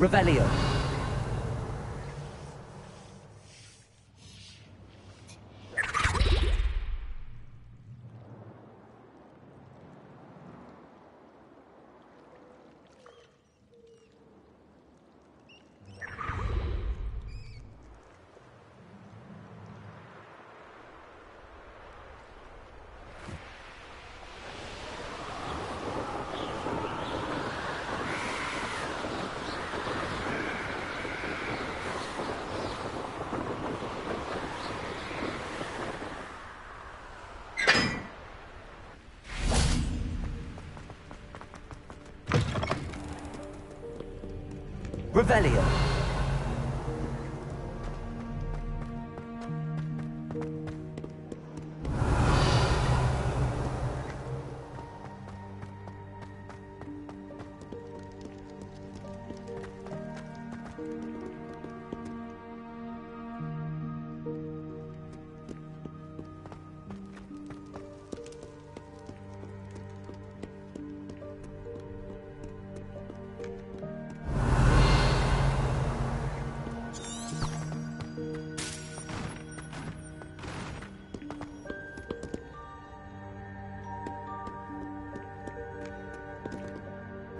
Revelio. Revelio.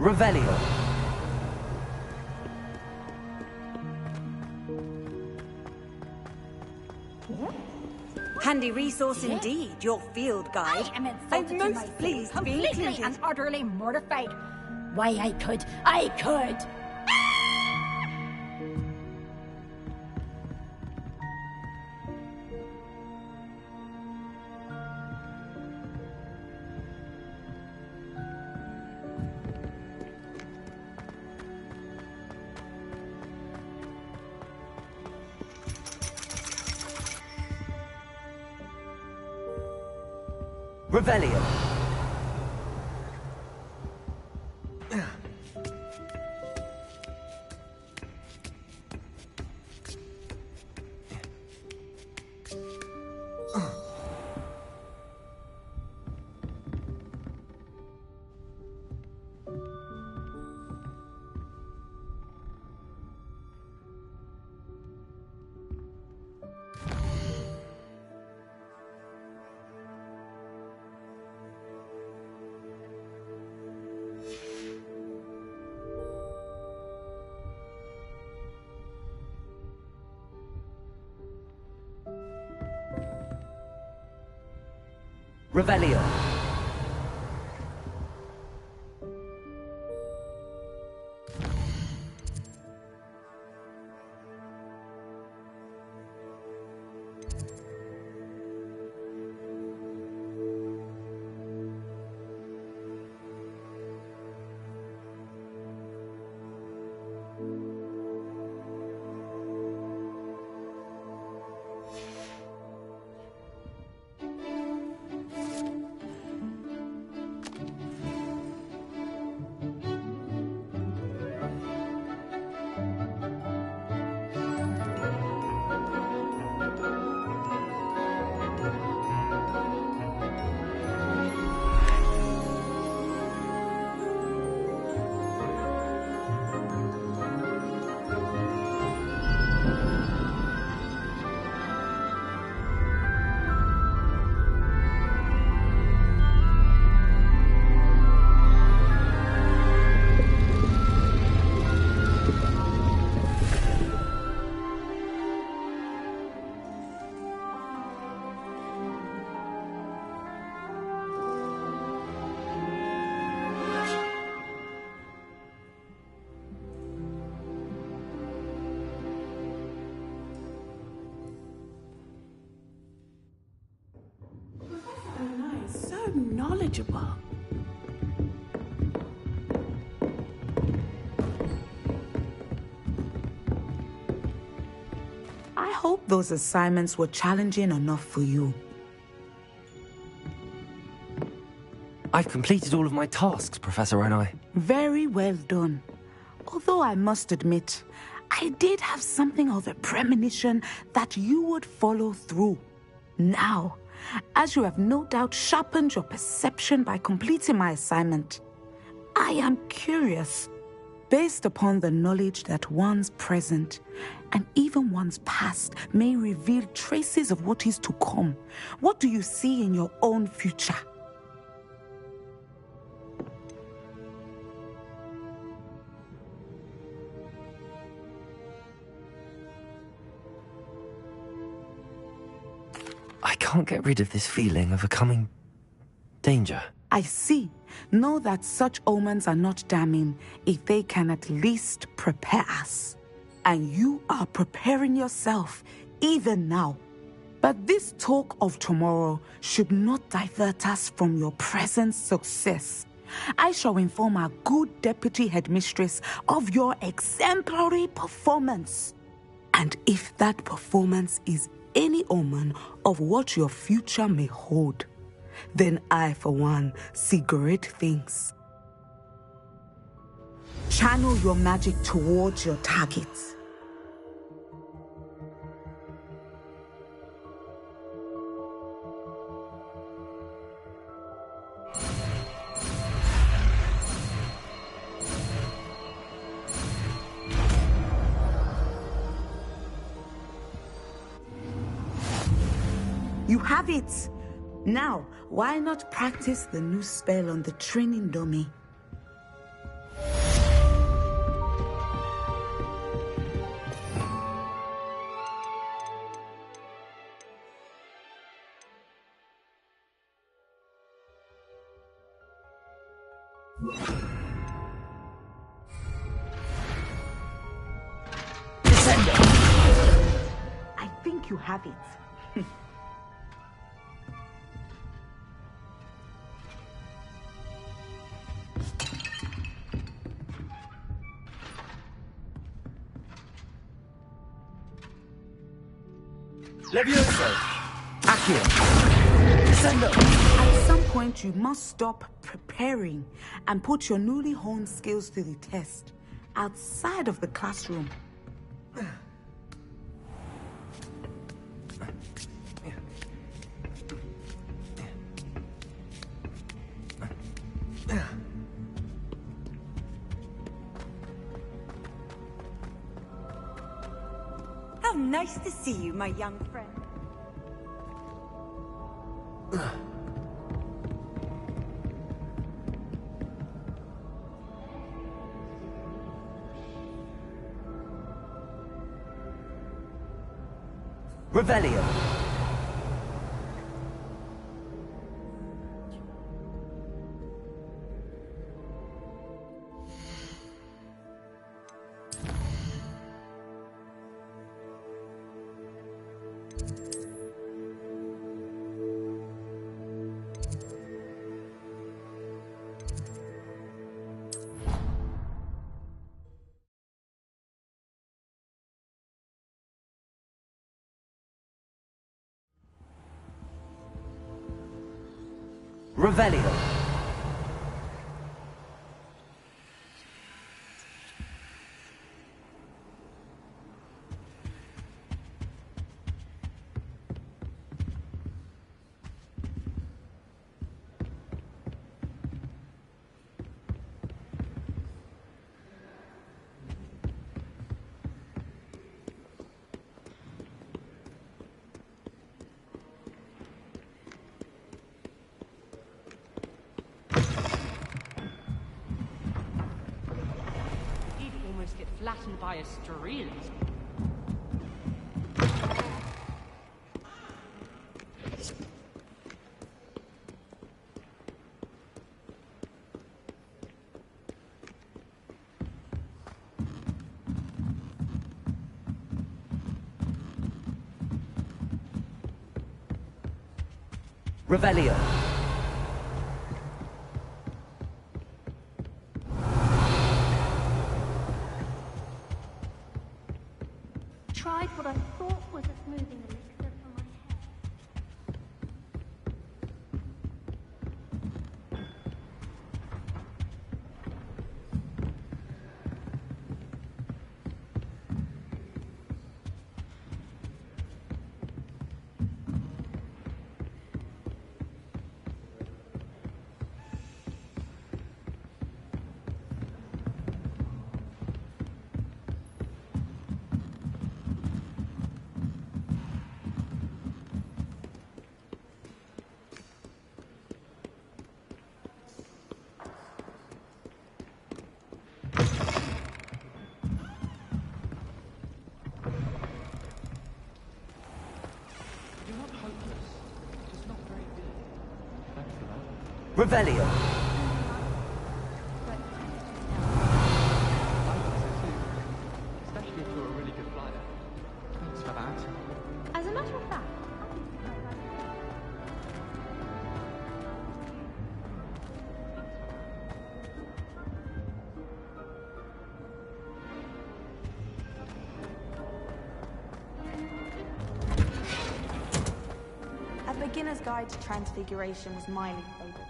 Revelio. Handy resource indeed, your field guide. I am insulted to my pleased to be completely included. and utterly mortified. Why, I could. Revelio. Revelio. So knowledgeable. I hope those assignments were challenging enough for you. I've completed all of my tasks, Professor Onai. Very well done. Although I must admit, I did have something of a premonition that you would follow through. Now, as you have no doubt sharpened your perception by completing my assignment, I am curious. based upon the knowledge that one's present and even one's past may reveal traces of what is to come. What do you see in your own future? I can't get rid of this feeling of a coming danger. I see. Know that such omens are not damning if they can at least prepare us. And you are preparing yourself even now. But this talk of tomorrow should not divert us from your present success. I shall inform our good deputy headmistress of your exemplary performance. And if that performance is any omen of what your future may hold, then I, for one, see great things. Channel your magic towards your targets. You have it! Now, why not practice the new spell on the training dummy? I think you have it. Levioso! Accio! Descendo! At some point, you must stop preparing and put your newly honed skills to the test outside of the classroom. How nice to see you, my young friend. Revelio! Revelio! Get flattened by a stream. Revelio! Tried what I thought was a smoothing elixir for my hair. Revelio. Especially if you're a really good flyer. Thanks for that. As a matter of fact, A Beginner's Guide to Transfiguration was my favorite.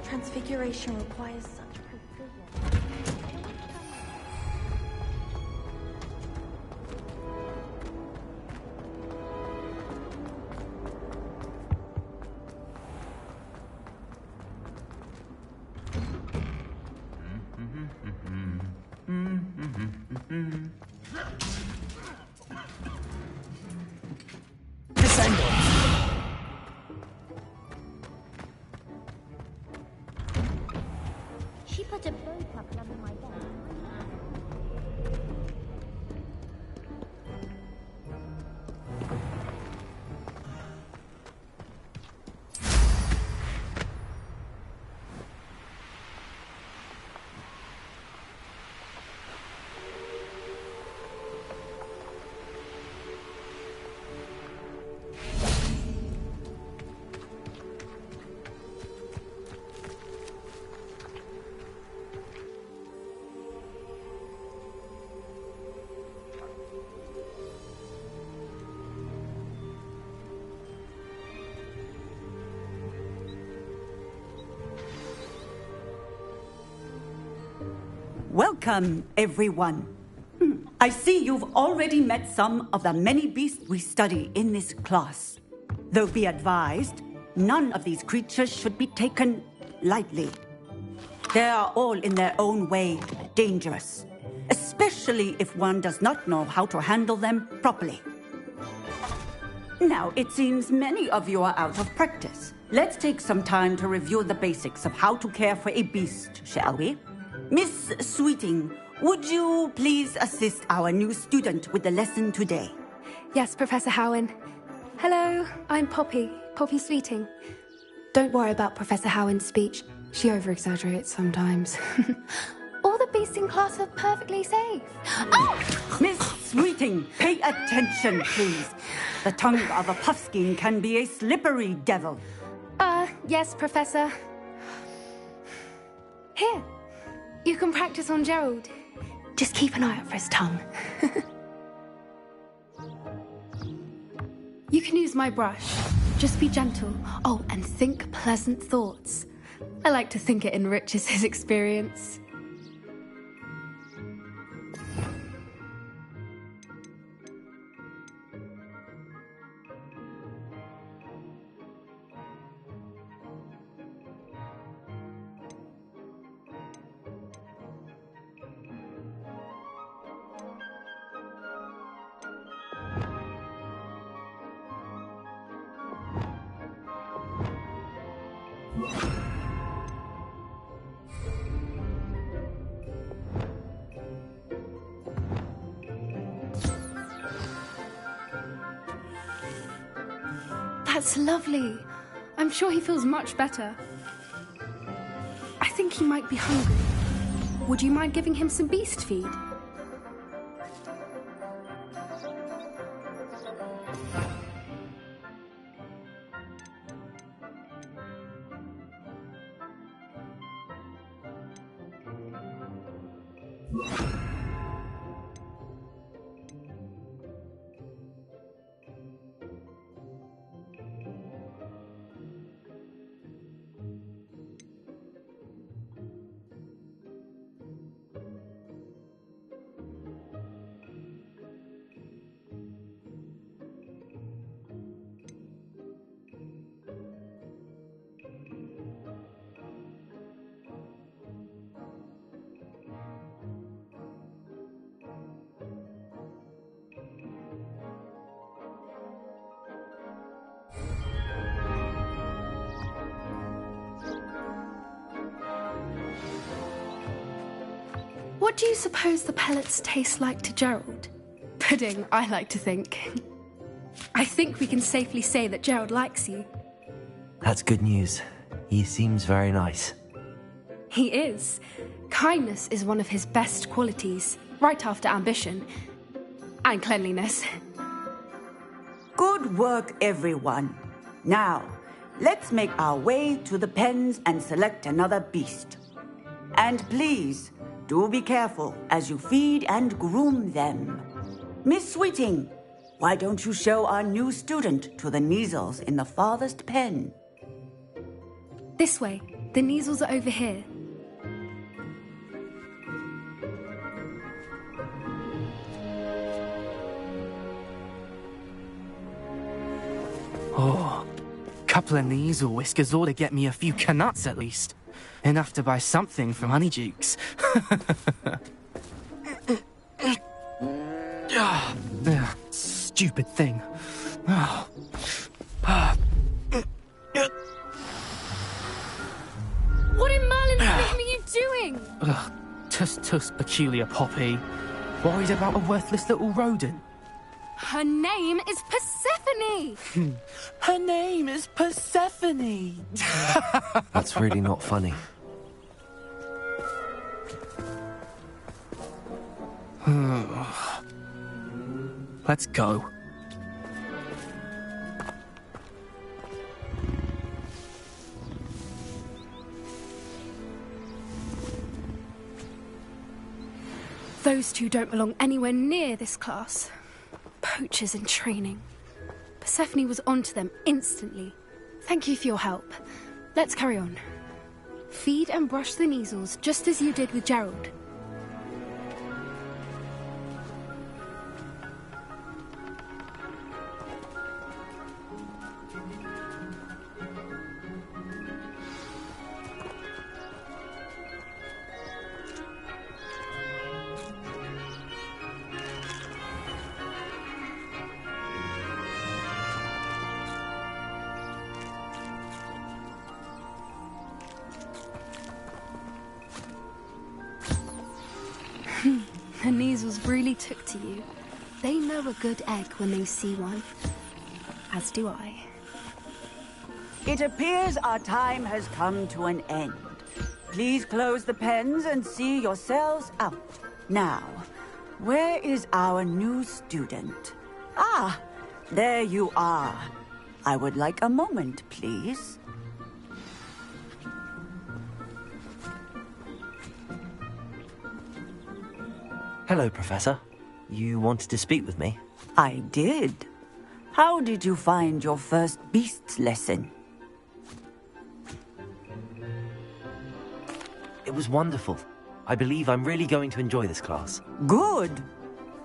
Transfiguration requires such precision. she put a bow couple under my desk. Welcome, everyone. I see you've already met some of the many beasts we study in this class. Though be advised, none of these creatures should be taken lightly. They are all in their own way dangerous, especially if one does not know how to handle them properly. Now, it seems many of you are out of practice. Let's take some time to review the basics of how to care for a beast, shall we? Miss Sweeting, would you please assist our new student with the lesson today? Yes, Professor Howen. Hello, I'm Poppy Sweeting. Don't worry about Professor Howen's speech. She over-exaggerates sometimes. All the beasts in class are perfectly safe. Oh! Miss Sweeting, pay attention, please. The tongue of a puffskein can be a slippery devil. Yes, Professor. Here, you can practice on Gerald. Just keep an eye out for his tongue. You can use my brush. Just be gentle. Oh, and think pleasant thoughts. I like to think it enriches his experience. That's lovely. I'm sure he feels much better. I think he might be hungry. Would you mind giving him some beast feed? What do you suppose the pellets taste like to Gerald? Pudding, I like to think. I think we can safely say that Gerald likes you. That's good news. He seems very nice. He is. Kindness is one of his best qualities, right after ambition. And cleanliness. Good work, everyone. Now, let's make our way to the pens and select another beast. And please, do be careful as you feed and groom them. Miss Sweeting, why don't you show our new student to the Neasels in the farthest pen? This way. The Neasels are over here. Oh, couple of Neasel whiskers ought to get me a few canuts at least. Enough to buy something from Honeydukes. Stupid thing. What in Merlin's name are you doing? Tuss, peculiar Poppy. Worried about a worthless little rodent? Her name is Persephone! Her name is Persephone! That's really not funny. Let's go. Those two don't belong anywhere near this class. Poachers in training. Persephone was onto them instantly. Thank you for your help. Let's carry on. Feed and brush the Neasels just as you did with Gerald. The Neasels really took to you. They know a good egg when they see one. As do I. It appears our time has come to an end. please close the pens and see yourselves out. Now, where is our new student? Ah, there you are. I would like a moment, please. Hello, Professor. You wanted to speak with me? I did. How did you find your first beasts lesson? It was wonderful. I believe I'm really going to enjoy this class. Good.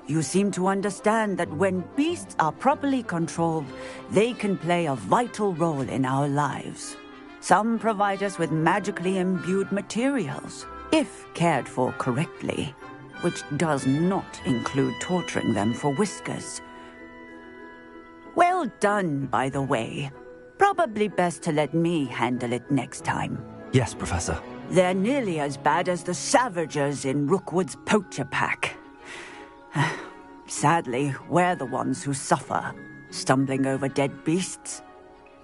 You seem to understand that when beasts are properly controlled, they can play a vital role in our lives. Some provide us with magically imbued materials, if cared for correctly, which does not include torturing them for whiskers. Well done, by the way. Probably best to let me handle it next time. Yes, Professor. They're nearly as bad as the Savagers in Rookwood's poacher pack. Sadly, we're the ones who suffer, stumbling over dead beasts.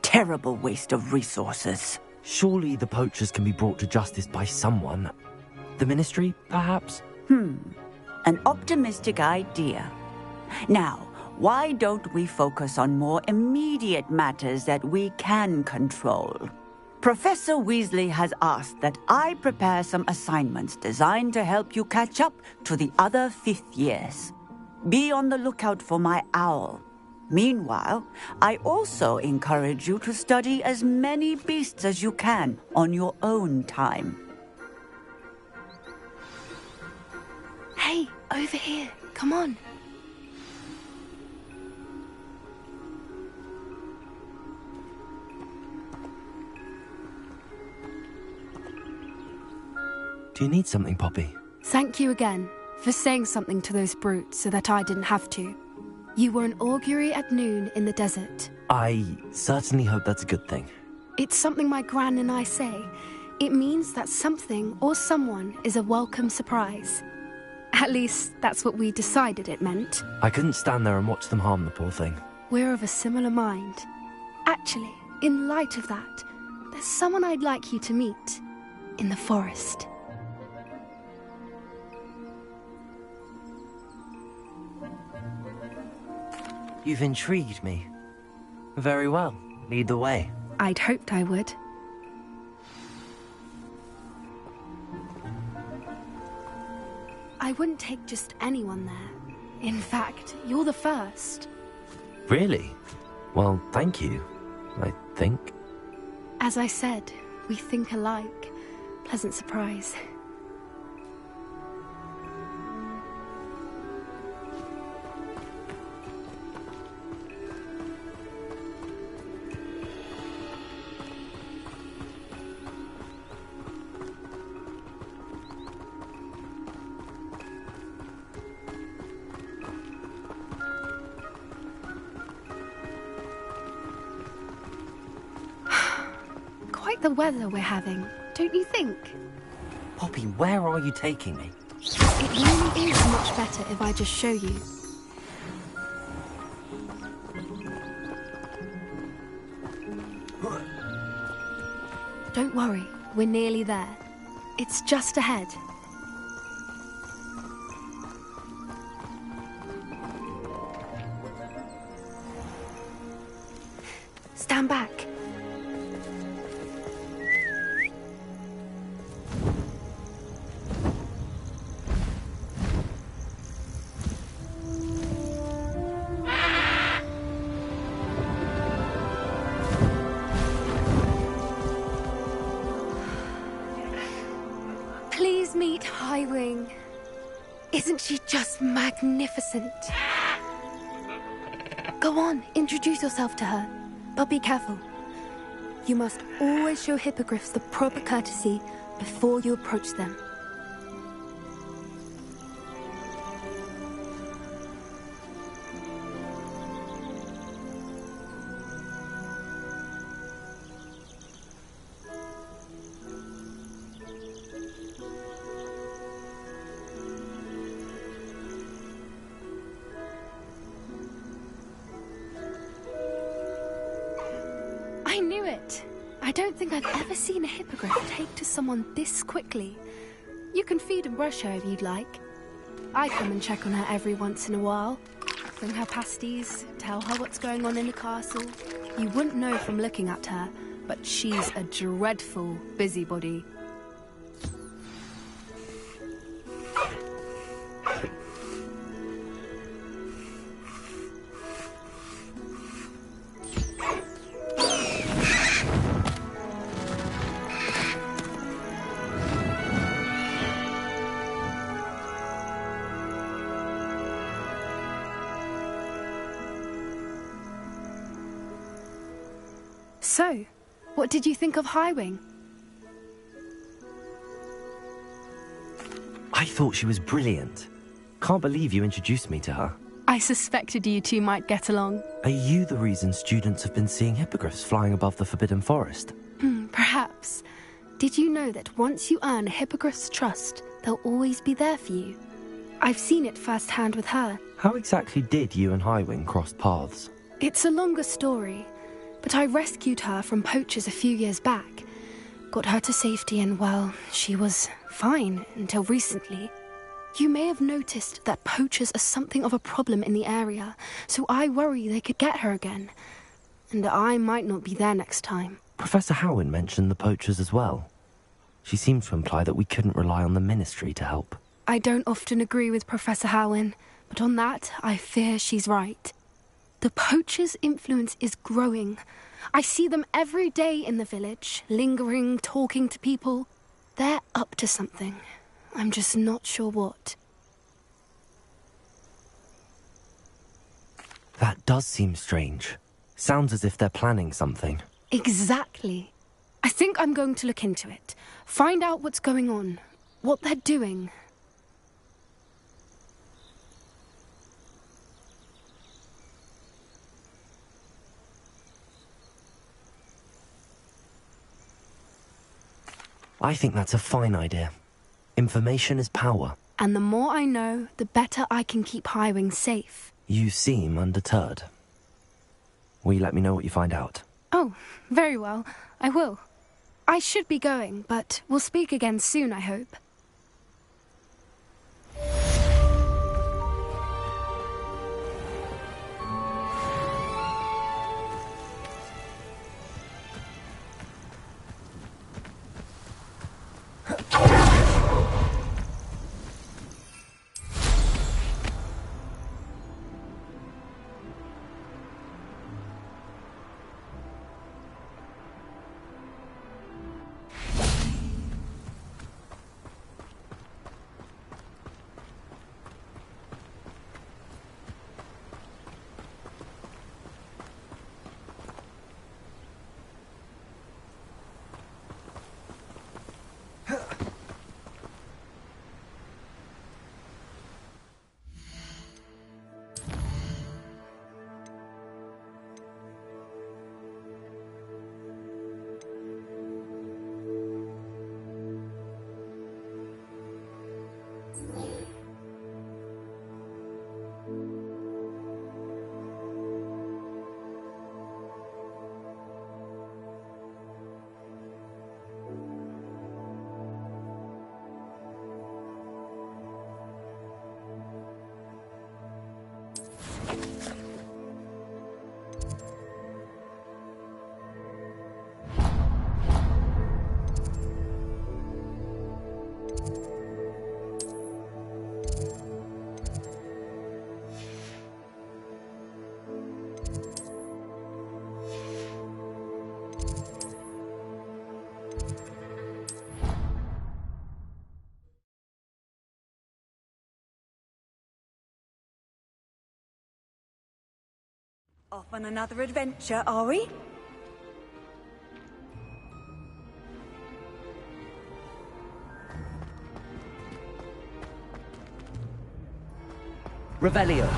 Terrible waste of resources. Surely the poachers can be brought to justice by someone. The Ministry, perhaps? An optimistic idea. Now, why don't we focus on more immediate matters that we can control? Professor Weasley has asked that I prepare some assignments designed to help you catch up to the other fifth years. Be on the lookout for my owl. Meanwhile, I also encourage you to study as many beasts as you can on your own time. Hey, over here. Come on. Do you need something, Poppy? Thank you again for saying something to those brutes so that I didn't have to. You were an augury at noon in the desert. I certainly hope that's a good thing. It's something my gran and I say. It means that something or someone is a welcome surprise. At least, that's what we decided it meant. I couldn't stand there and watch them harm the poor thing. We're of a similar mind. Actually, in light of that, there's someone I'd like you to meet. In the forest. You've intrigued me. Very well. Lead the way. I'd hoped I would. I wouldn't take just anyone there. In fact, you're the first. Really? Well, thank you, I think. As I said, we think alike. Pleasant surprise. Quite the weather we're having, don't you think? Poppy, where are you taking me? It really is much better if I just show you. Don't worry, we're nearly there. It's just ahead. Stand back. Please meet Highwing. Isn't she just magnificent? Go on, introduce yourself to her. But be careful. You must always show hippogriffs the proper courtesy before you approach them. I knew it. I don't think I've ever seen a hippogriff take to someone this quickly. You can feed and brush her if you'd like. I come and check on her every once in a while. Bring her pasties, tell her what's going on in the castle. You wouldn't know from looking at her, but she's a dreadful busybody. So, what did you think of Highwing? I thought she was brilliant. Can't believe you introduced me to her. I suspected you two might get along. Are you the reason students have been seeing hippogriffs flying above the Forbidden Forest? Perhaps. Did you know that once you earn a hippogriff's trust, they'll always be there for you? I've seen it firsthand with her. How exactly did you and Highwing cross paths? It's a longer story, but I rescued her from poachers a few years back. Got her to safety and, well, she was fine until recently. You may have noticed that poachers are something of a problem in the area, so I worry they could get her again. And I might not be there next time. Professor Howin mentioned the poachers as well. She seemed to imply that we couldn't rely on the Ministry to help. I don't often agree with Professor Howin, but on that, I fear she's right. The poachers' influence is growing. I see them every day in the village, lingering, talking to people. They're up to something. I'm just not sure what. That does seem strange. Sounds as if they're planning something. Exactly. I think I'm going to look into it. Find out what's going on, what they're doing. I think that's a fine idea. Information is power. And the more I know, the better I can keep Highwing safe. You seem undeterred. Will you let me know what you find out? Oh, very well. I will. I should be going, but we'll speak again soon, I hope. Off on another adventure, are we? Revelio.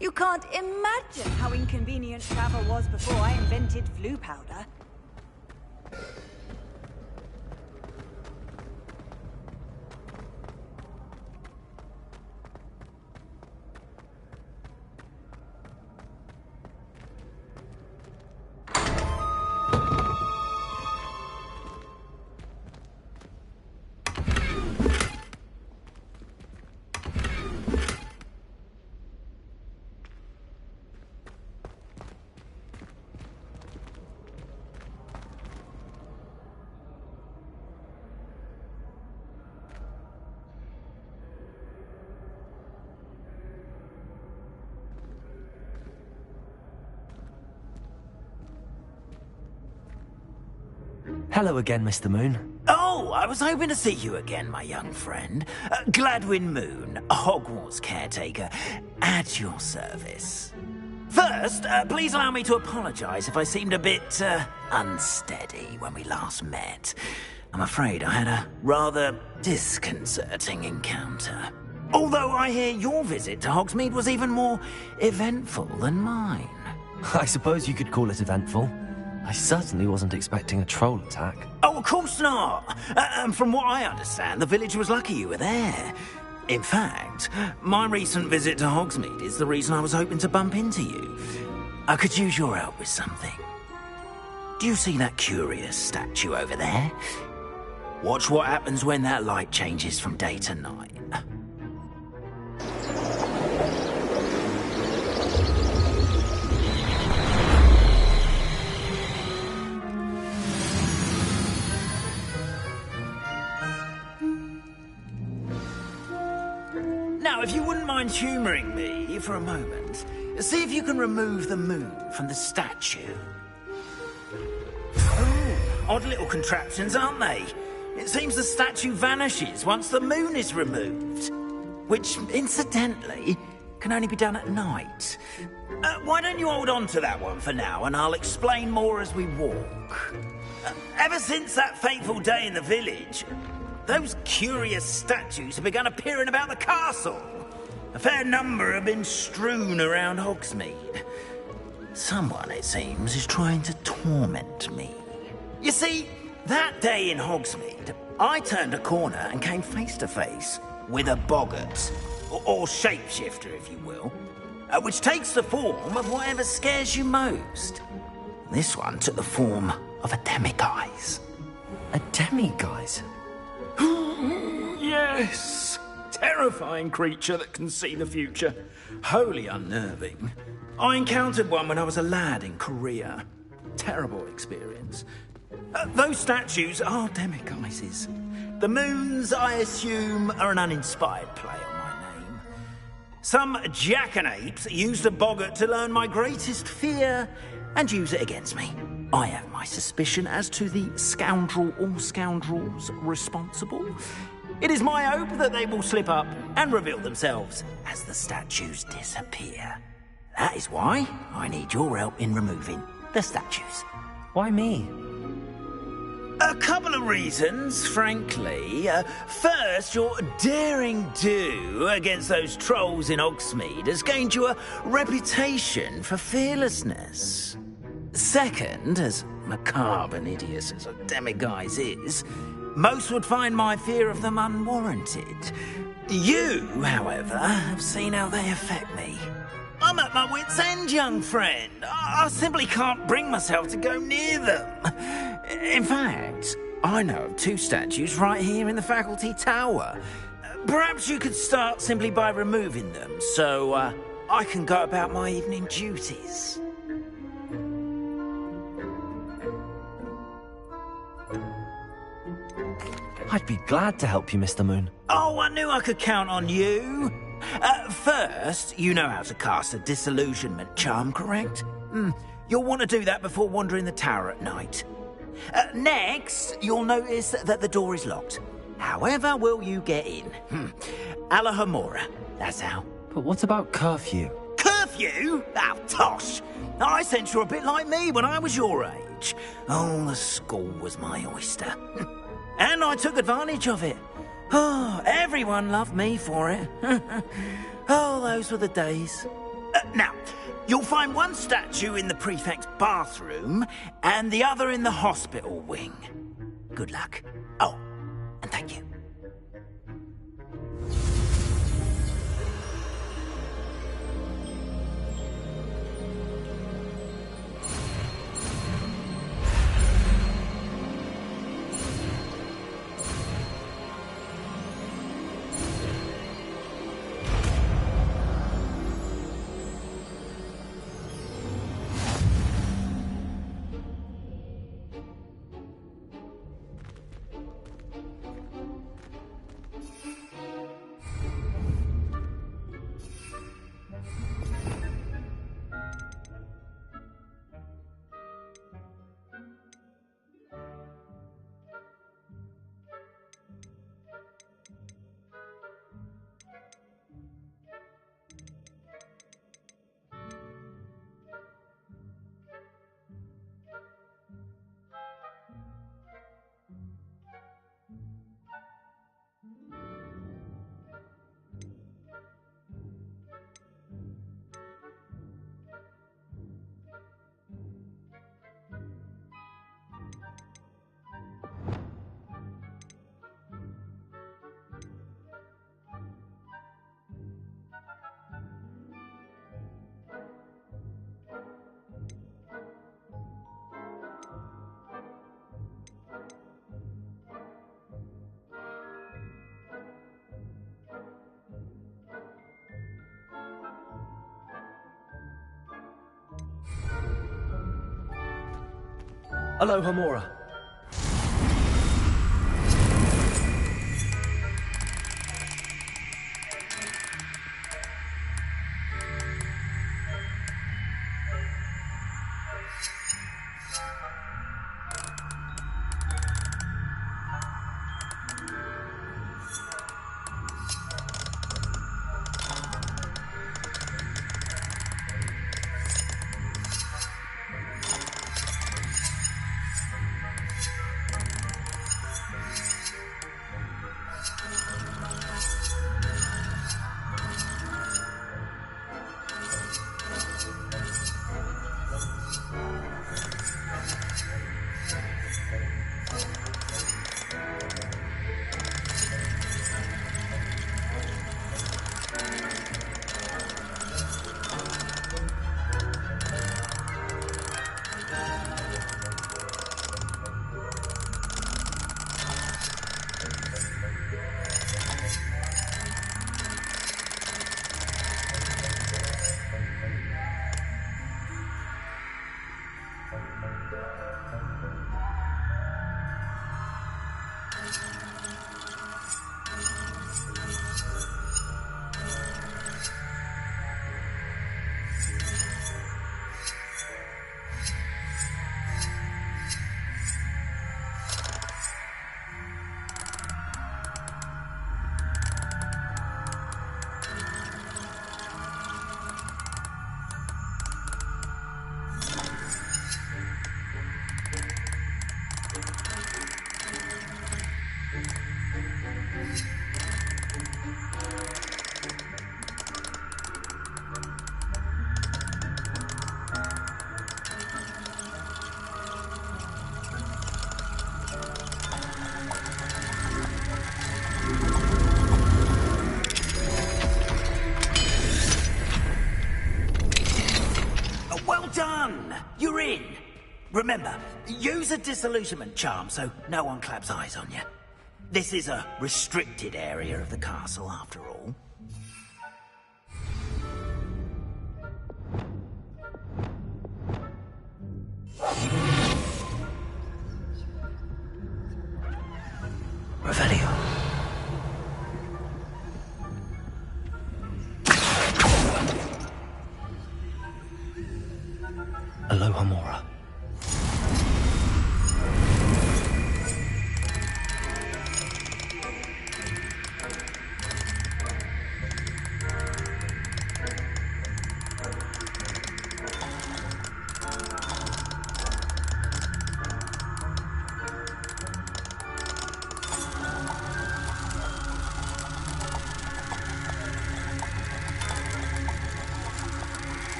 You can't imagine how inconvenient travel was before I invented flu powder. Hello again, Mr. Moon. Oh, I was hoping to see you again, my young friend. Gladwin Moon, Hogwarts caretaker, at your service. First, please allow me to apologise if I seemed a bit, unsteady when we last met. I'm afraid I had a rather disconcerting encounter. Although I hear your visit to Hogsmeade was even more eventful than mine. I suppose you could call it eventful. I certainly wasn't expecting a troll attack. Oh, of course not. And from what I understand, the village was lucky you were there. In fact, my recent visit to Hogsmeade is the reason I was hoping to bump into you. I could use your help with something. Do you see that curious statue over there? Watch what happens when that light changes from day to night. Now, if you wouldn't mind humouring me for a moment, see if you can remove the moon from the statue. Ooh, odd little contraptions, aren't they? It seems the statue vanishes once the moon is removed. Which, incidentally, can only be done at night. Why don't you hold on to that one for now, and I'll explain more as we walk. Ever since that fateful day in the village, those curious statues have begun appearing about the castle. A fair number have been strewn around Hogsmeade. Someone, it seems, is trying to torment me. You see, that day in Hogsmeade, I turned a corner and came face to face with a boggart, or shapeshifter, if you will, which takes the form of whatever scares you most. This one took the form of a demiguise. A demiguise? Yes! Terrifying creature that can see the future. Wholly unnerving. I encountered one when I was a lad in Korea. Terrible experience. Those statues are demiguises. The moons, I assume, are an uninspired play on my name. Some jackanapes used a boggart to learn my greatest fear and use it against me. I have my suspicion as to the scoundrel or scoundrels responsible. It is my hope that they will slip up and reveal themselves as the statues disappear. That is why I need your help in removing the statues. Why me? A couple of reasons, frankly. First, your daring do against those trolls in Hogsmeade has gained you a reputation for fearlessness. Second, as macabre and hideous as a demiguise is, most would find my fear of them unwarranted. You, however, have seen how they affect me. I'm at my wit's end, young friend. I simply can't bring myself to go near them. In fact, I know of two statues right here in the faculty tower. Perhaps you could start simply by removing them, so I can go about my evening duties. I'd be glad to help you, Mr. Moon. Oh, I knew I could count on you. First, you know how to cast a disillusionment charm, correct? You'll want to do that before wandering the tower at night. Next, you'll notice that the door is locked. However will you get in? Alahomora, that's how. But what about curfew? Curfew? nephew? Oh, tosh. I sense you're a bit like me when I was your age. Oh, the school was my oyster. And I took advantage of it. Oh, everyone loved me for it. Oh, those were the days. Now, you'll find one statue in the prefect's bathroom and the other in the hospital wing. Good luck. Oh, and thank you. Aloha Mora. You're in. Remember, use a disillusionment charm so no one claps eyes on you. This is a restricted area of the castle, after all. Revelio. Aloha Mora.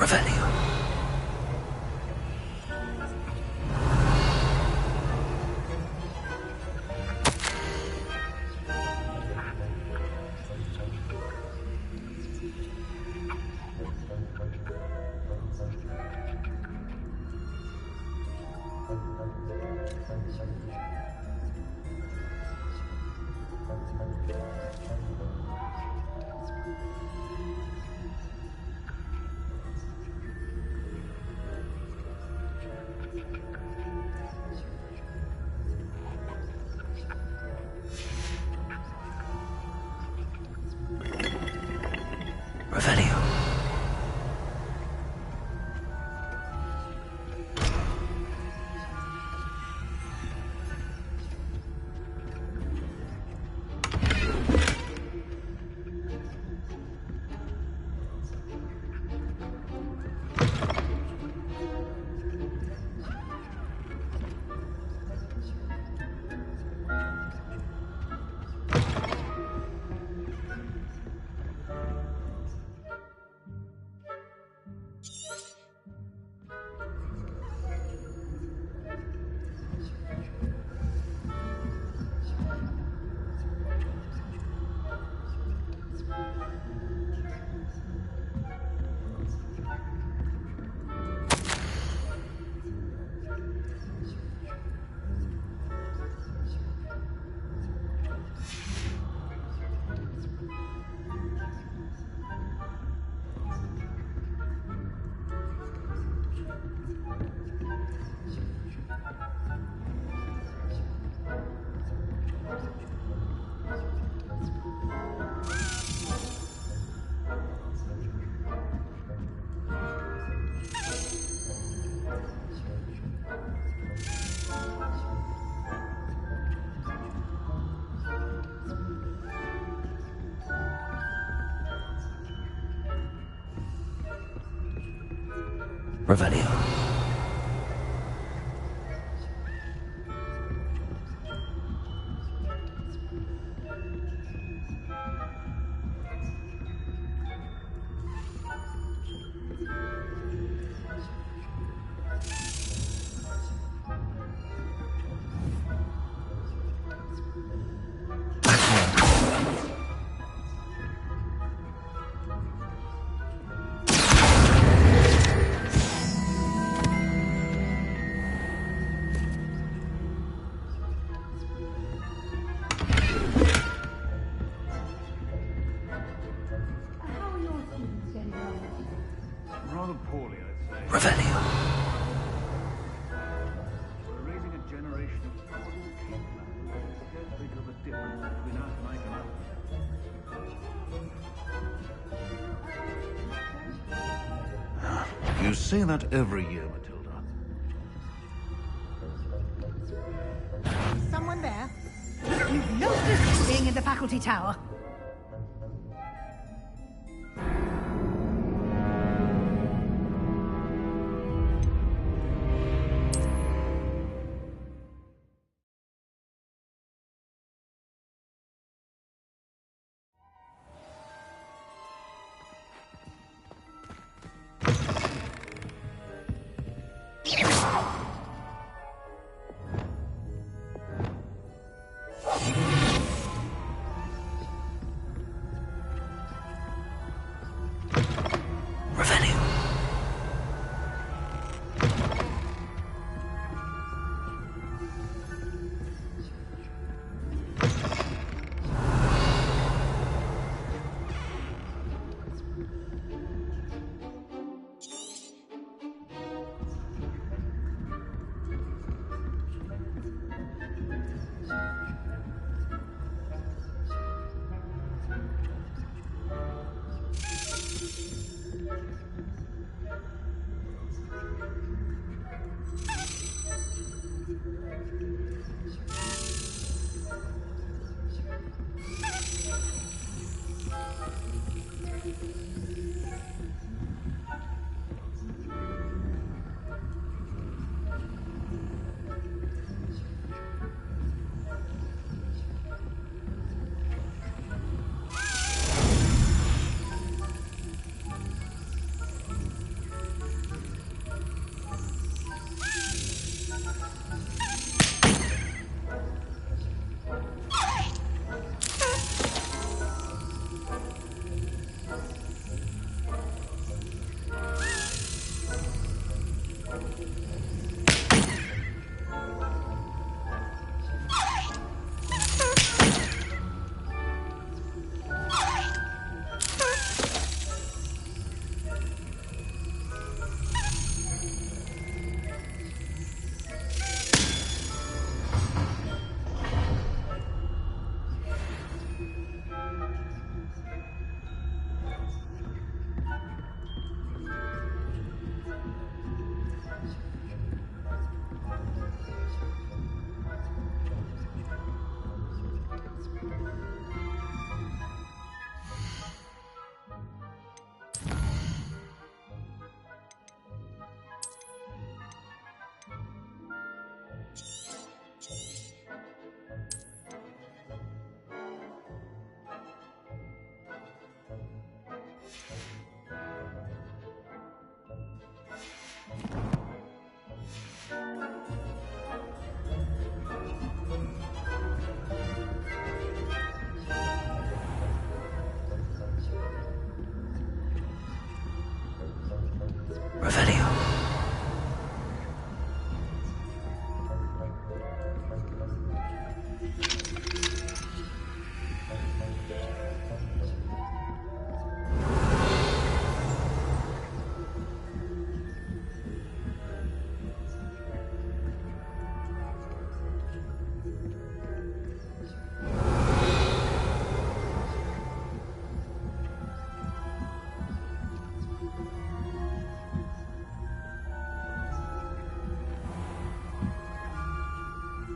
Revelio. Revelio. Revelio. Rather poorly, I'd say. Revelio. We're raising a generation of possible cavemen who don't think of the difference between us and I can. You say that every year, Matilda. Someone there? You've no business being in the faculty tower. Revelio.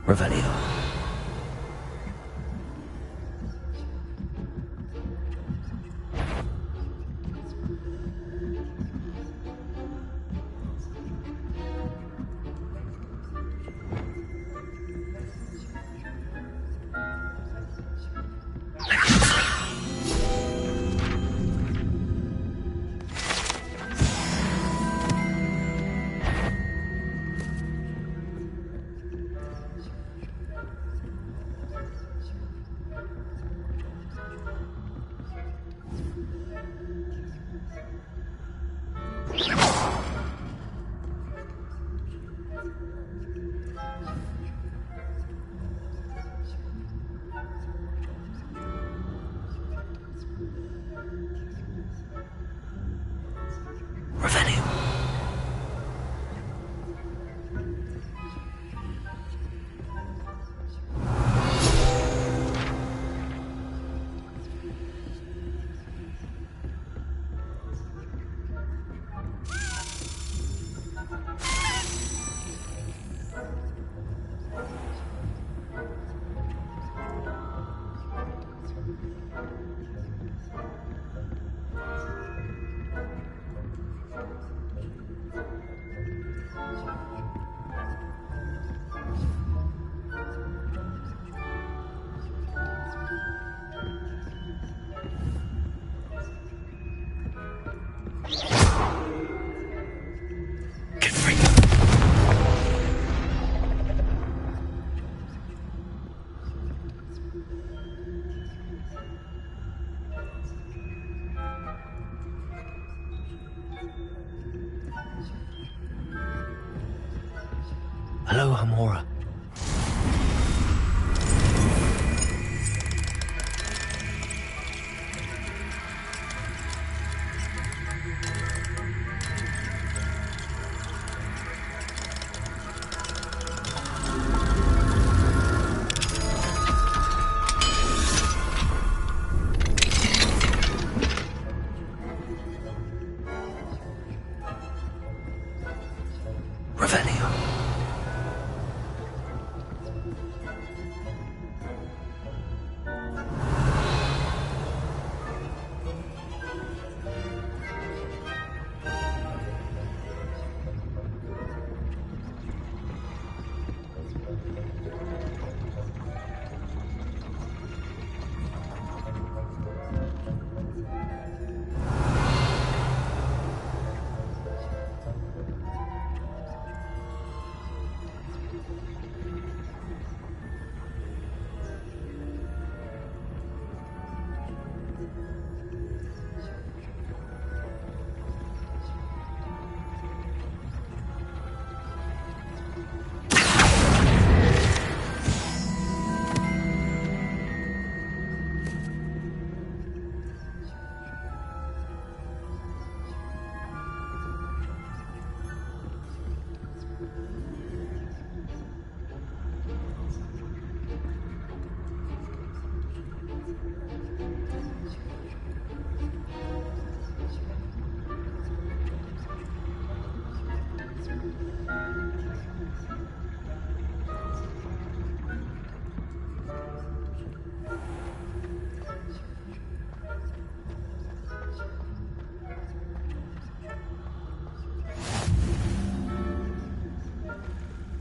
Revelio. Hello, Hamora. Revelio.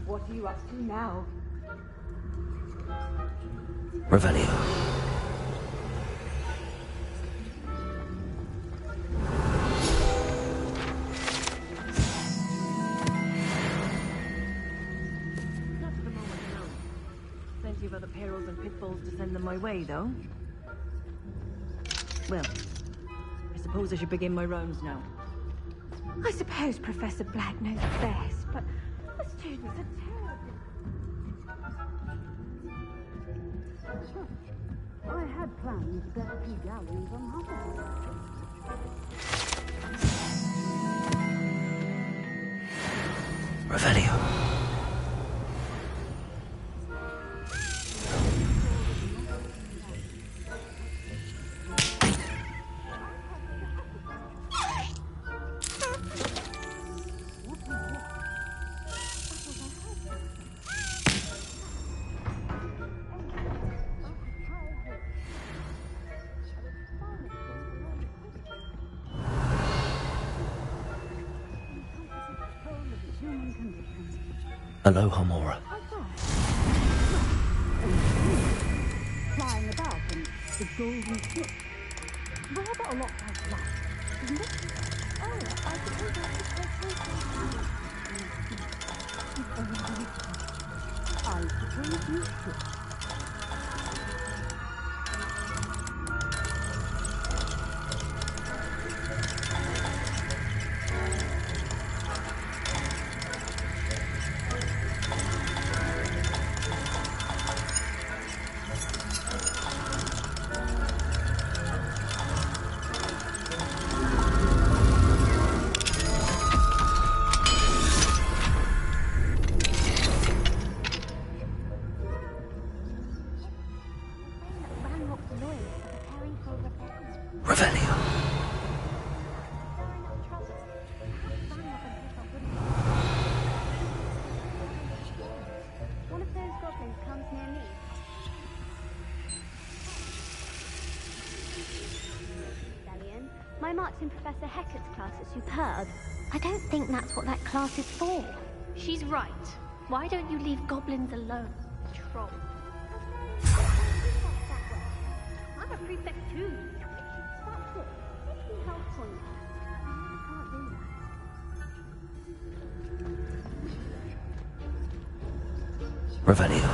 What are you up to now? Revelio. Not for the moment, no. Plenty of other perils and pitfalls to send them my way, though. Well, I suppose I should begin my rounds now. I suppose Professor Black knows best, but the students are terrible. I had planned to get a few galleons on Hogwarts. Revelio. Aloha, Mora. Flying about and the golden ship. Rather a lot like life, isn't it? Oh, I suppose that's I suppose you should. Revelio. One of those goblins comes near me. Stallion, my marks in Professor Hecat's class are superb. I don't think that's what that class is for. She's right. Why don't you leave goblins alone, troll? I'm a prefect too. That's it. If you help point. I can't do that. Revelio.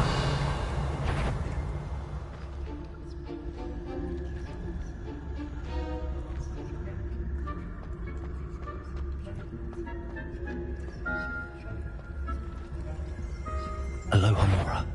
Aloha, Mora.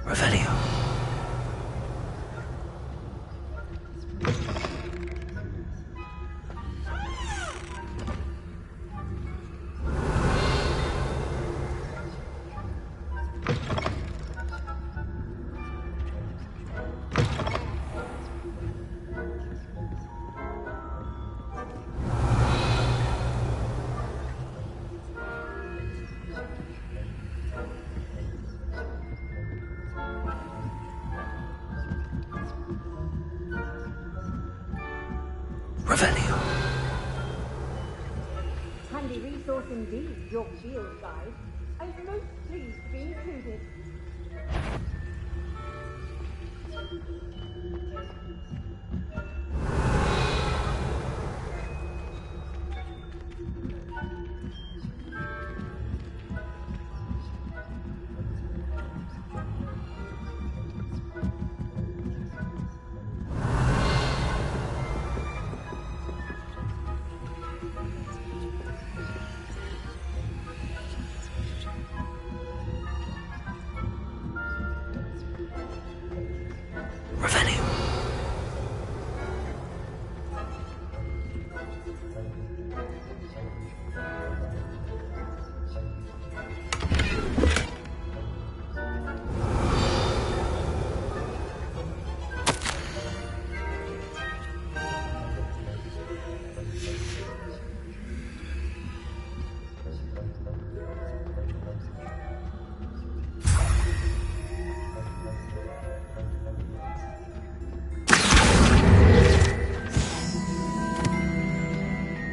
Revelio. Revelio. Handy resource indeed, your field guide. I'm most pleased to be included. Revelio.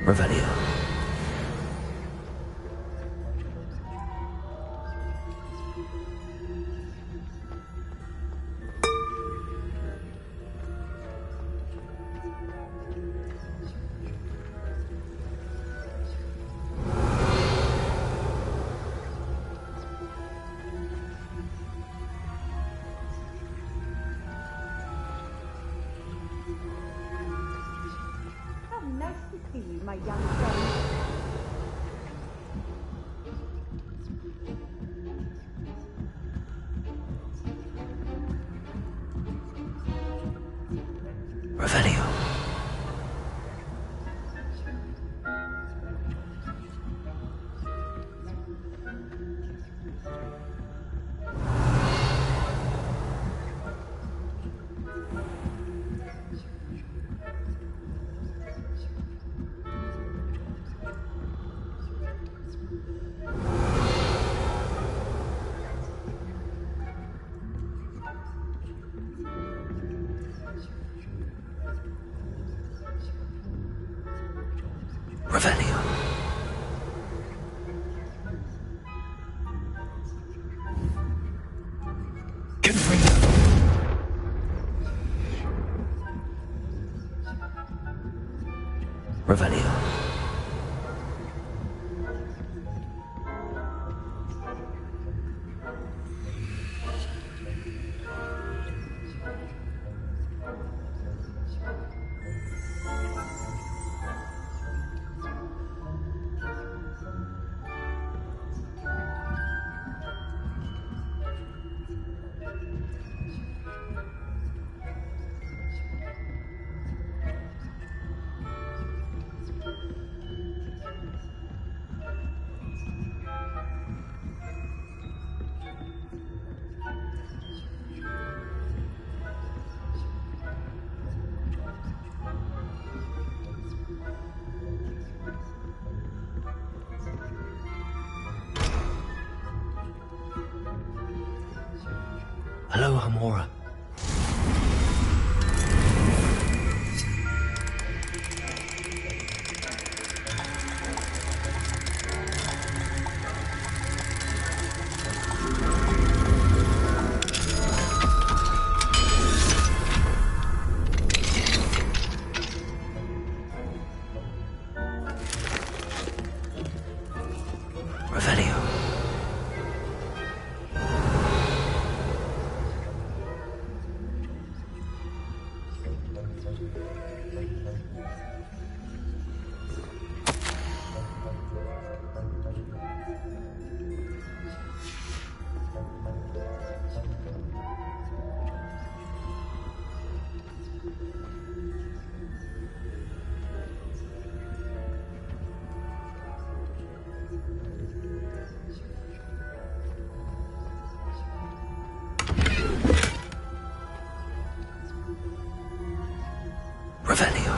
Revelio. young friend. Revelio. Revelio. Confringo. Revelio. Hello, Hamora. Revelio. Revelio.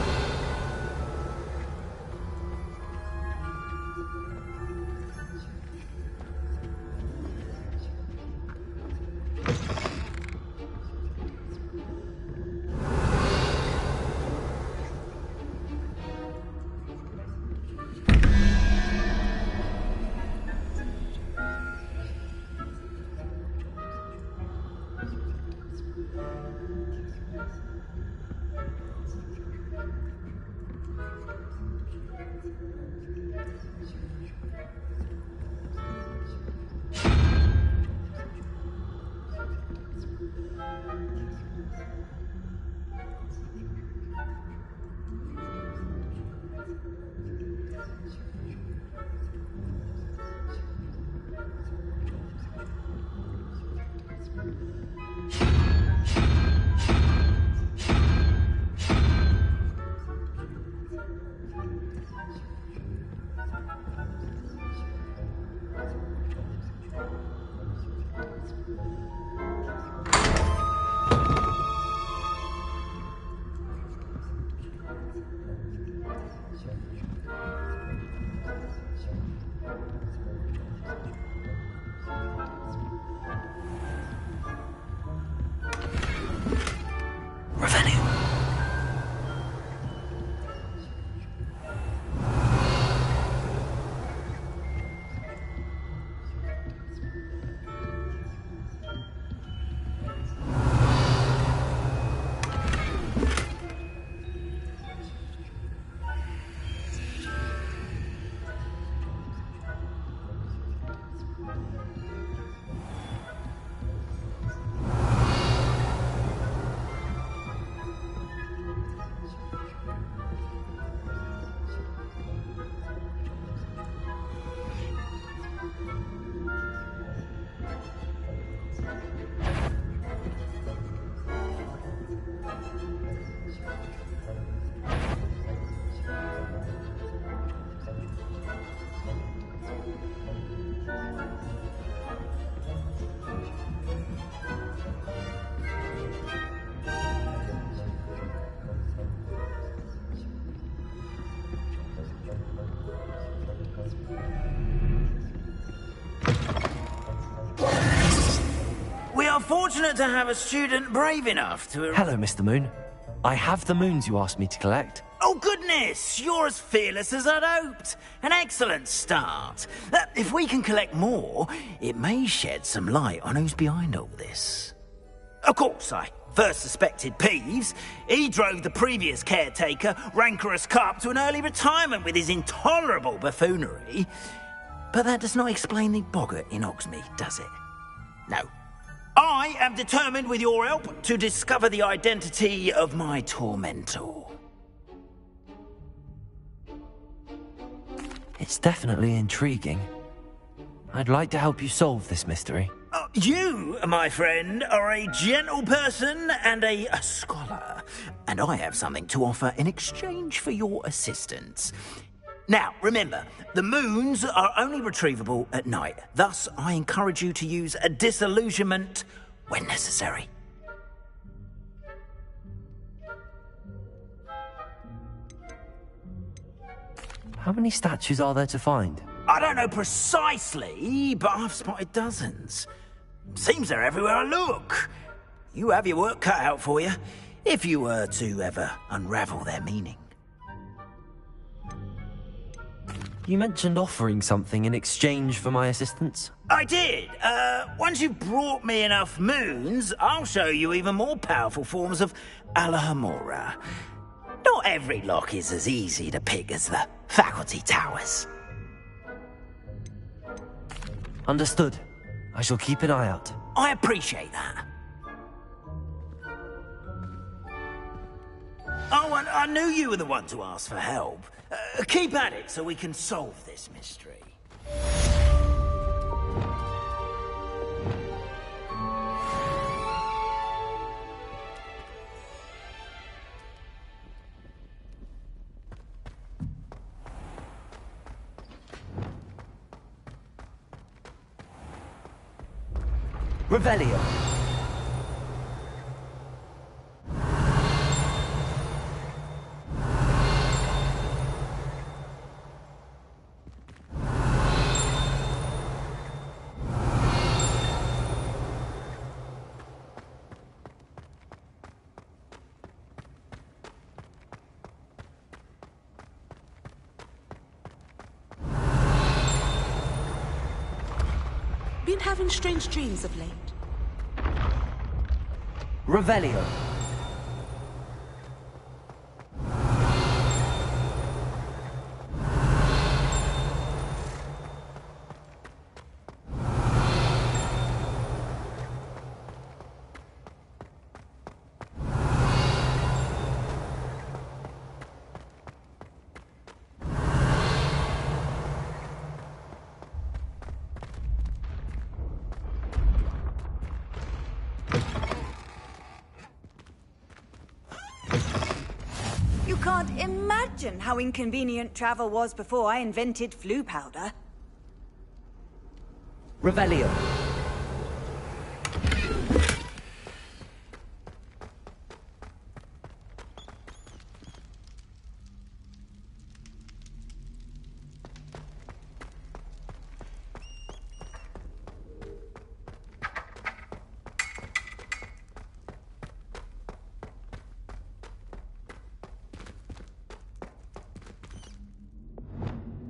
Revelio. fortunate to have a student brave enough to... Hello, Mr. Moon. I have the moons you asked me to collect. Oh, goodness! You're as fearless as I'd hoped. An excellent start. If we can collect more, it may shed some light on who's behind all this. Of course, I first suspected Peeves. He drove the previous caretaker, Rancorous Carp, to an early retirement with his intolerable buffoonery. But that does not explain the boggart in Hogsmeade, does it? No. I am determined, with your help, to discover the identity of my tormentor. It's definitely intriguing. I'd like to help you solve this mystery. You, my friend, are a gentle person and a scholar, and I have something to offer in exchange for your assistance. Now, remember, the moons are only retrievable at night. Thus, I encourage you to use a disillusionment when necessary. How many statues are there to find? I don't know precisely, but I've spotted dozens. Seems they're everywhere I look. You have your work cut out for you, if you were to ever unravel their meaning. You mentioned offering something in exchange for my assistance? I did. Once you've brought me enough moons, I'll show you even more powerful forms of Alahamora. Not every lock is as easy to pick as the faculty towers. Understood. I shall keep an eye out. I appreciate that. Oh, and I knew you were the one to ask for help. Keep at it so we can solve this mystery. Revelio. Been having strange dreams of late. Revelio. Can't imagine how inconvenient travel was before I invented flu powder. Revelio.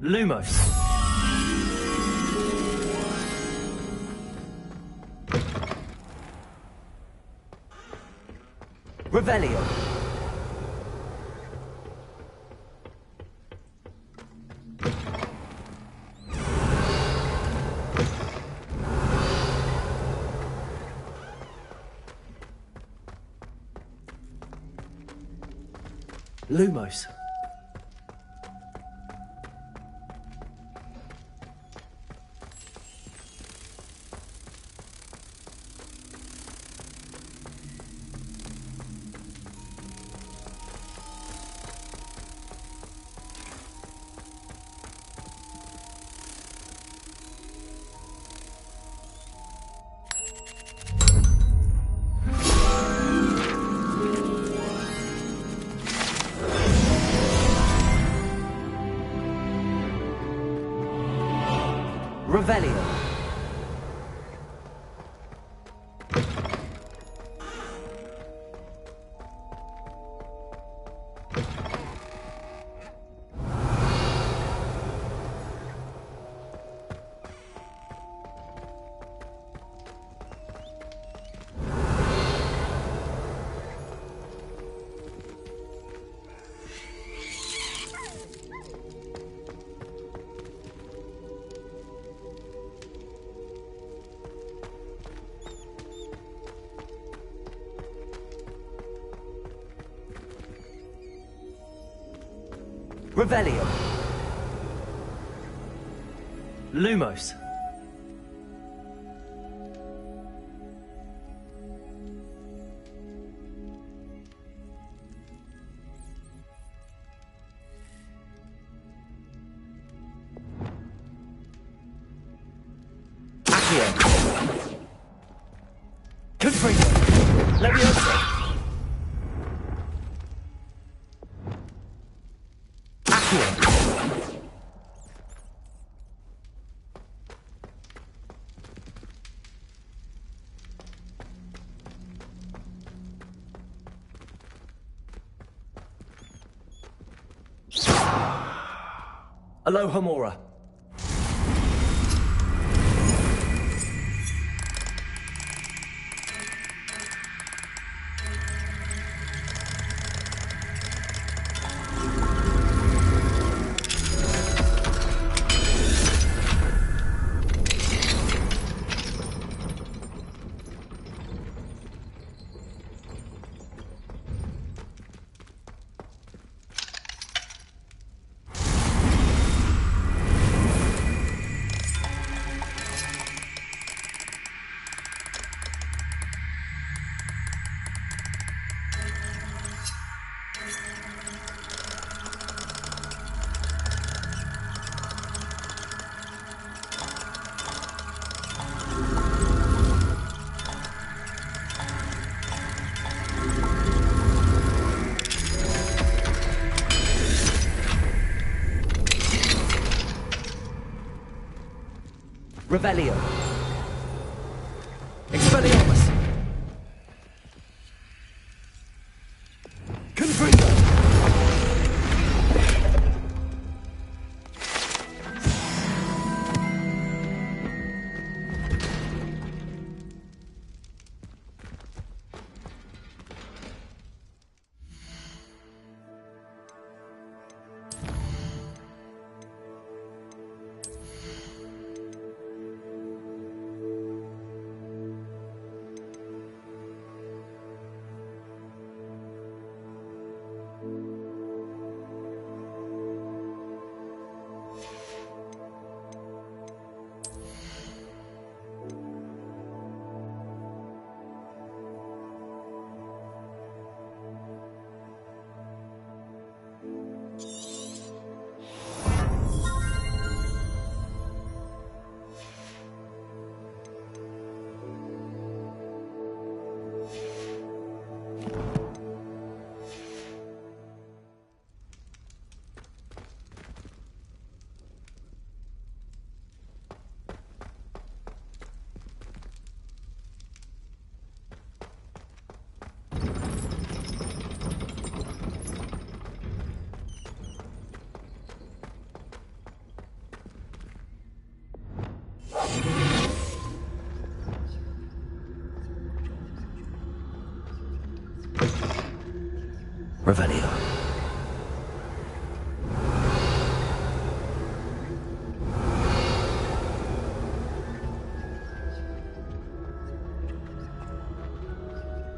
Lumos. Revelio. Lumos. Revelio. Revelio. Lumos. Confringo. Leviosa. Accio. Alohomora. Revelio. Expelliarmus. Confringo. Revelio.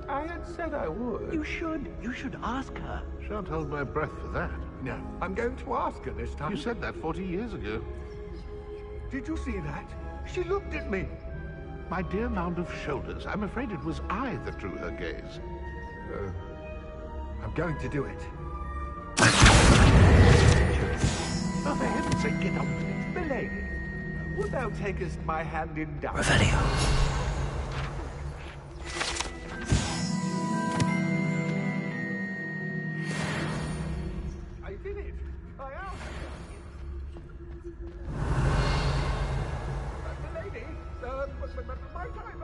I had said I would. You should ask her. Shan't hold my breath for that. No, I'm going to ask her this time. You said that 40 years ago. Did you see that? She looked at me. My dear mound of shoulders, I'm afraid it was I that drew her gaze. I'm going to do it. Oh, for heaven's sake, get on with it. Milady, wilt thou takest my hand in doubt? Revelio. I did it. I am. Milady, my time.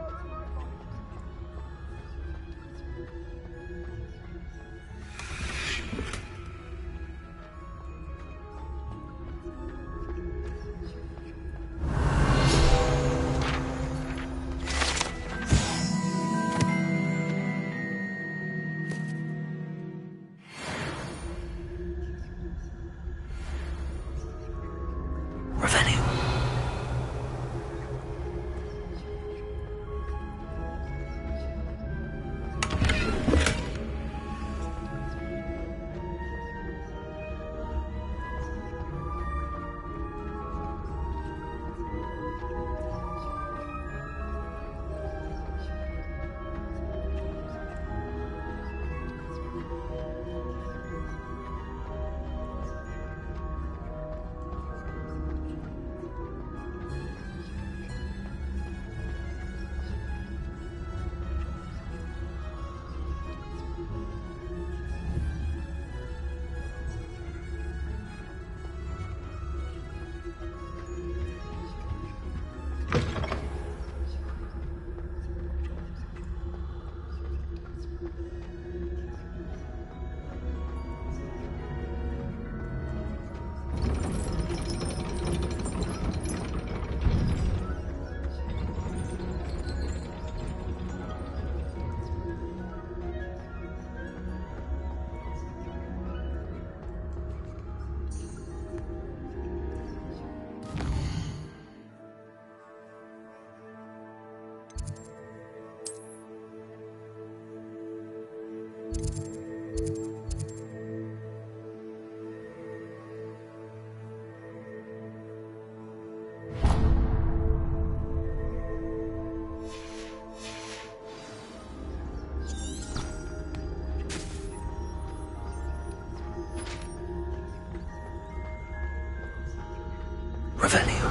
Revelio.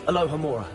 Aloha, Mora.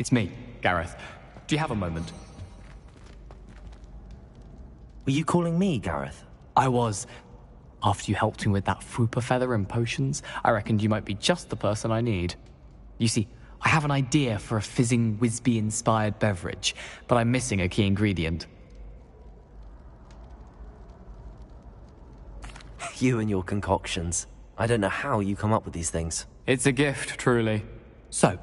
It's me, Gareth. Do you have a moment? Were you calling me, Gareth? I was. After you helped me with that Fupa feather and potions, I reckoned you might be just the person I need. You see, I have an idea for a fizzing Whizbee-inspired beverage, but I'm missing a key ingredient. You and your concoctions. I don't know how you come up with these things. It's a gift, truly. So,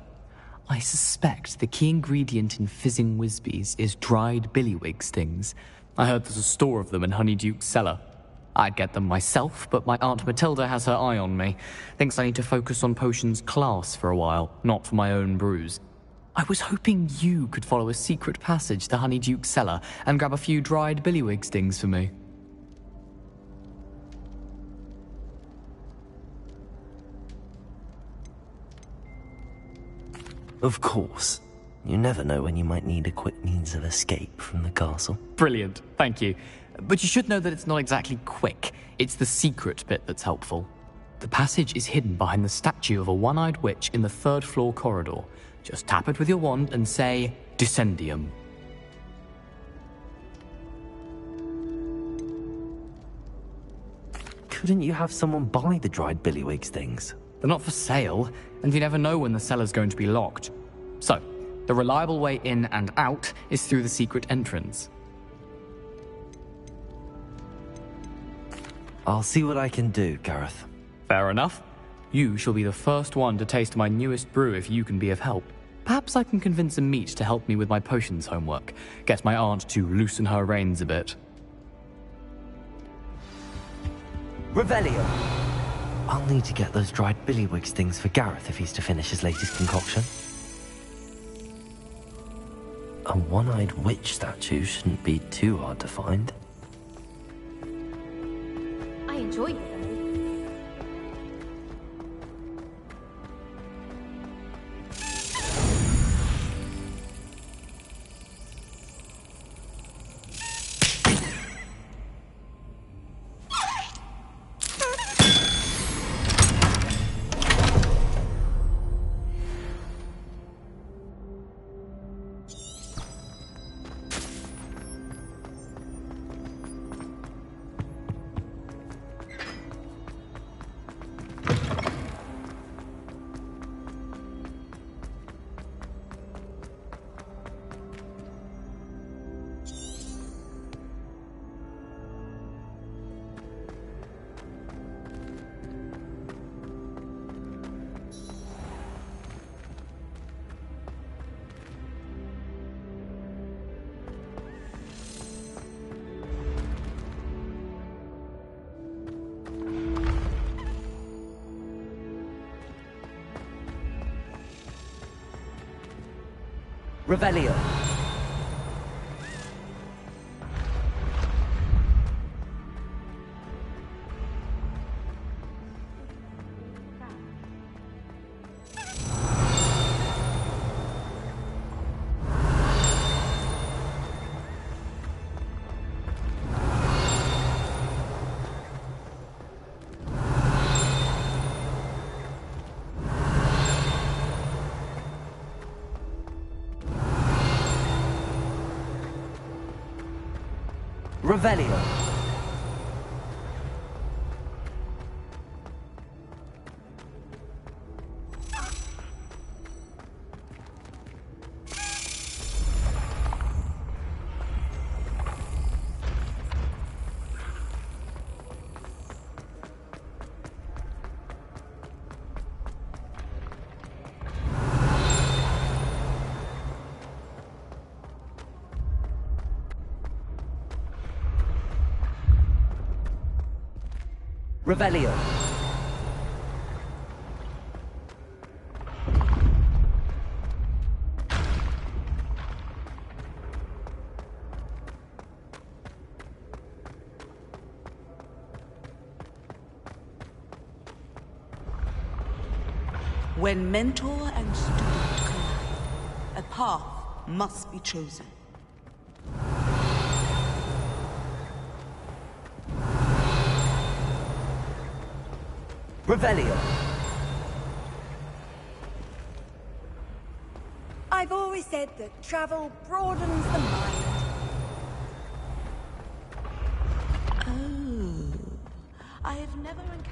I suspect the key ingredient in fizzing Whizbees is dried billywig stings. I heard there's a store of them in Honeyduke's cellar. I'd get them myself, but my Aunt Matilda has her eye on me. Thinks I need to focus on potions class for a while, not for my own brews. I was hoping you could follow a secret passage to Honeyduke's cellar and grab a few dried billywig stings for me. Of course. You never know when you might need a quick means of escape from the castle. Brilliant, thank you. But you should know that it's not exactly quick. It's the secret bit that's helpful. The passage is hidden behind the statue of a one-eyed witch in the third-floor corridor. Just tap it with your wand and say, Descendium. Couldn't you have someone buy the dried billywig stings? They're not for sale, and you never know when the cellar's going to be locked. So, the reliable way in and out is through the secret entrance. I'll see what I can do, Gareth. Fair enough. You shall be the first one to taste my newest brew if you can be of help. Perhaps I can convince a meat to help me with my potions homework. Get my aunt to loosen her reins a bit. Revelio! I'll need to get those dried billywig stings for Gareth if he's to finish his latest concoction. A one-eyed witch statue shouldn't be too hard to find. I enjoy it. Revelio. Revelio. Revelio. When mentor and student collide, a path must be chosen. Revelio. I've always said that travel broadens the mind. Oh, I have never encountered.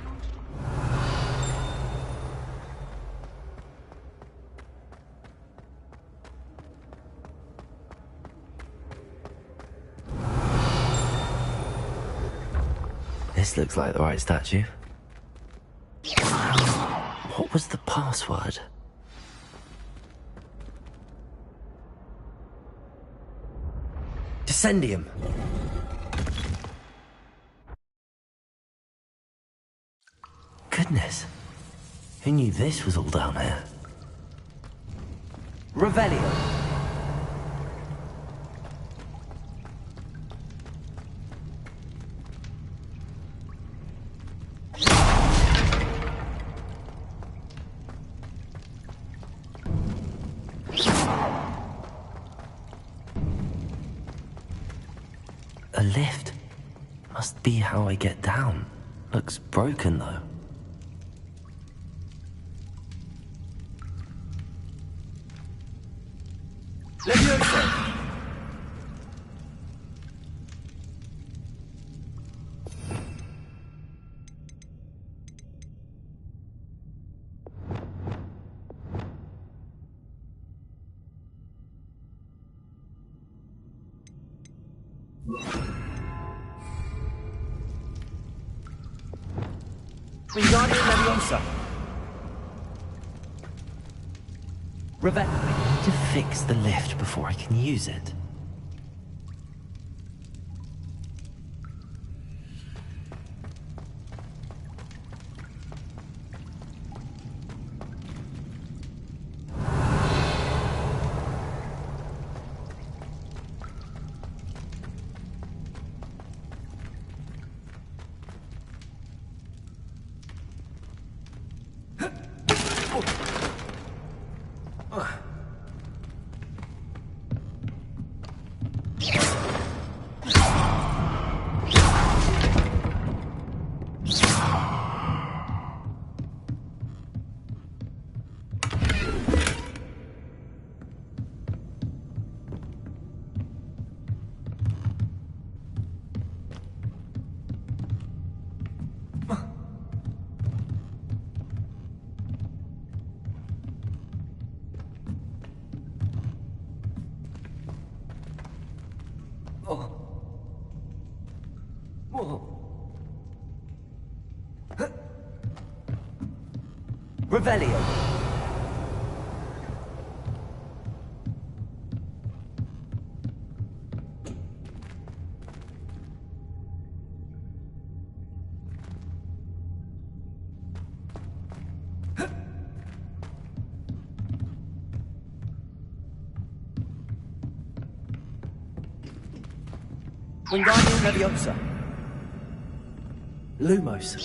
This looks like the right statue. What was the password? Descendium. Goodness. Who knew this was all down here? Revelio. A lift. Must be how I get down. Looks broken though. Leviosa! Wingardium Leviosa! Rebecca, I need to fix the lift before I can use it. Revelio. Wingardium Leviosa! Lumos.